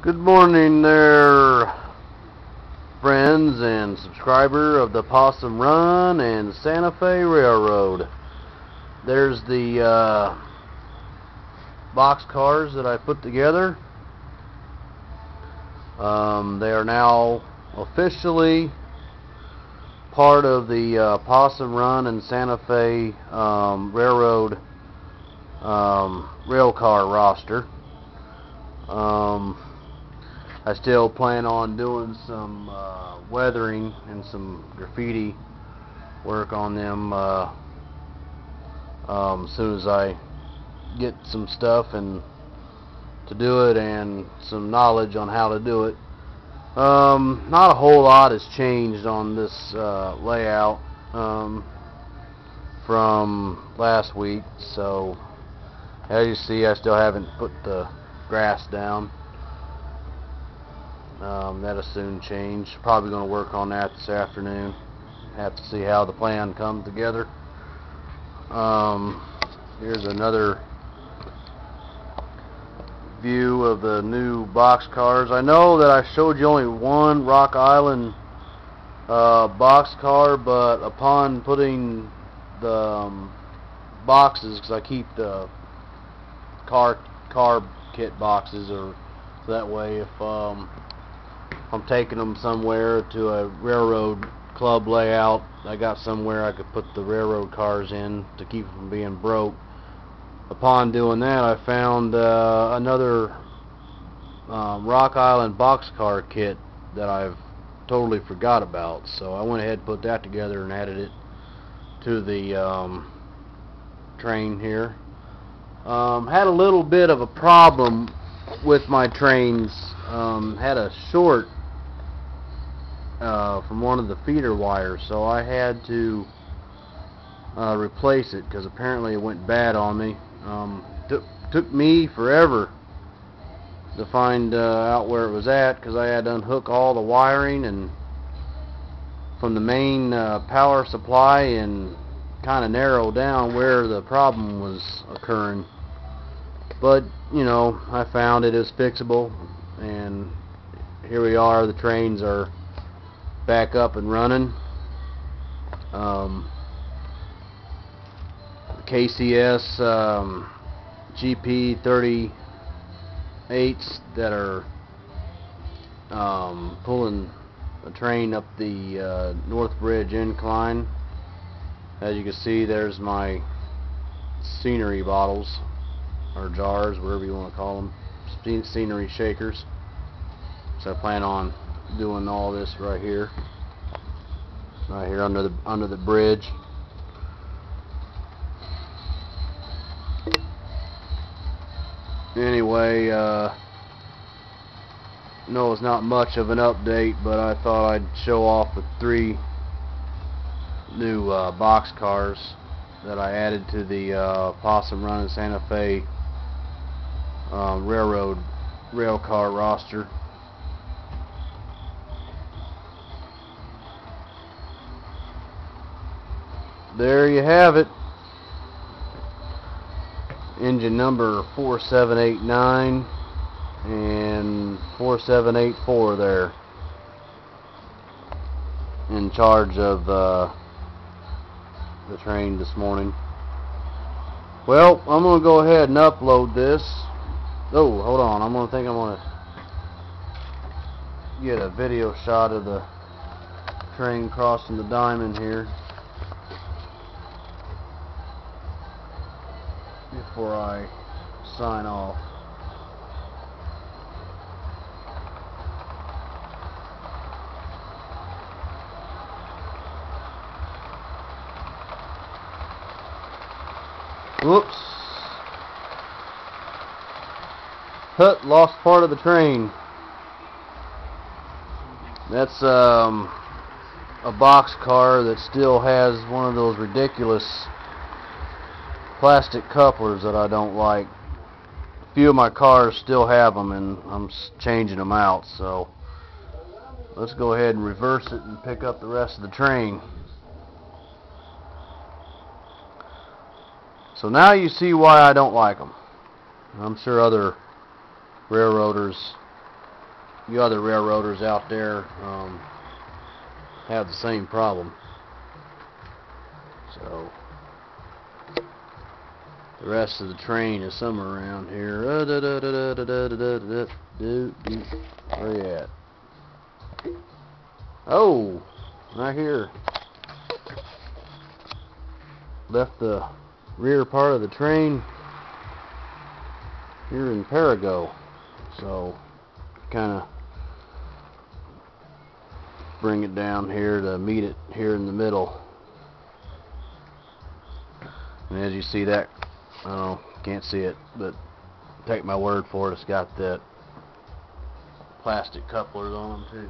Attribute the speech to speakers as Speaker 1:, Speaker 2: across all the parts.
Speaker 1: Good morning there, friends and subscriber of the Possumrun and Santa Fe Railroad. There's the boxcars that I put together. They are now officially part of the Possumrun and Santa Fe Railroad railcar roster. I still plan on doing some weathering and some graffiti work on them as soon as I get some stuff and to do it and some knowledge on how to do it. Not a whole lot has changed on this layout from last week, so as you see, I still haven't put the grass down. That'll soon change. Probably going to work on that this afternoon. Have to see how the plan comes together. Here's another view of the new boxcars. I know that I showed you only one Rock Island boxcar, but upon putting the boxes, because I keep the car kit boxes, or so that way if I'm taking them somewhere to a railroad club layout, I got somewhere I could put the railroad cars in to keep them from being broke. Upon doing that, I found another Rock Island boxcar kit that I've totally forgot about, so I went ahead and put that together and added it to the train here. Had a little bit of a problem with my trains. Had a short from one of the feeder wires, so I had to replace it because apparently it went bad on me. Took me forever to find out where it was at, because I had to unhook all the wiring and from the main power supply and kind of narrow down where the problem was occurring. But you know, I found it is fixable, and here we are. The trains are back up and running. KCS GP 38s that are pulling a train up the North Bridge incline. As you can see, there's my scenery bottles, or jars, whatever you want to call them, scenery shakers. So I plan on doing all this right here under the bridge. Anyway, no, it's not much of an update, but I thought I'd show off the 3 new boxcars that I added to the Possumrun and Santa Fe railroad railcar roster. There you have it. Engine number 4789 and 4784 there, in charge of the train this morning. Well, I'm going to go ahead and upload this. Oh, hold on. I'm going to get a video shot of the train crossing the diamond here before I sign off. Whoops. Lost part of the train. That's a boxcar that still has one of those ridiculous plastic couplers that I don't like. A few of my cars still have them, and I'm changing them out, so let's go ahead and reverse it and pick up the rest of the train. So now you see why I don't like them. I'm sure other railroaders you other railroaders out there have the same problem. So the rest of the train is somewhere around here. Where you at? Oh, right here. Left the rear part of the train here in Perigo, so kind of bring it down here to meet it here in the middle. And as you see that, I don't know, can't see it, but take my word for it, it's got that plastic couplers on them too.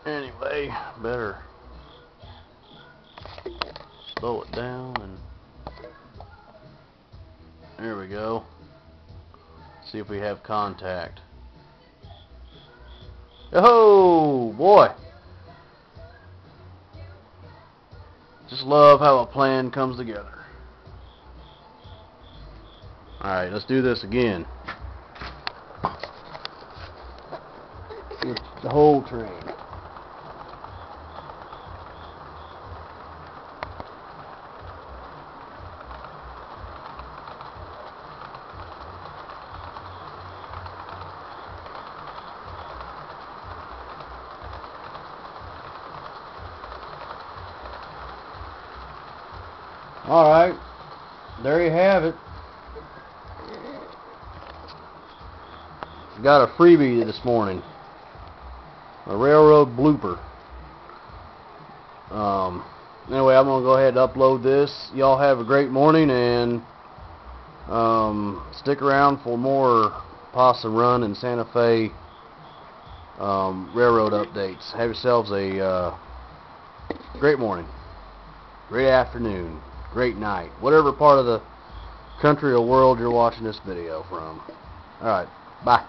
Speaker 1: So anyway, better slow it down, and there we go. See if we have contact. Oh boy, just love how a plan comes together. Alright, let's do this again. Get the whole train. Alright, there you have it. Got a freebie this morning. A railroad blooper. Anyway, I'm going to go ahead and upload this. Y'all have a great morning, and stick around for more Possumrun and Santa Fe railroad updates. Have yourselves a great morning, great afternoon, great night, whatever part of the country or world you're watching this video from. Alright, bye.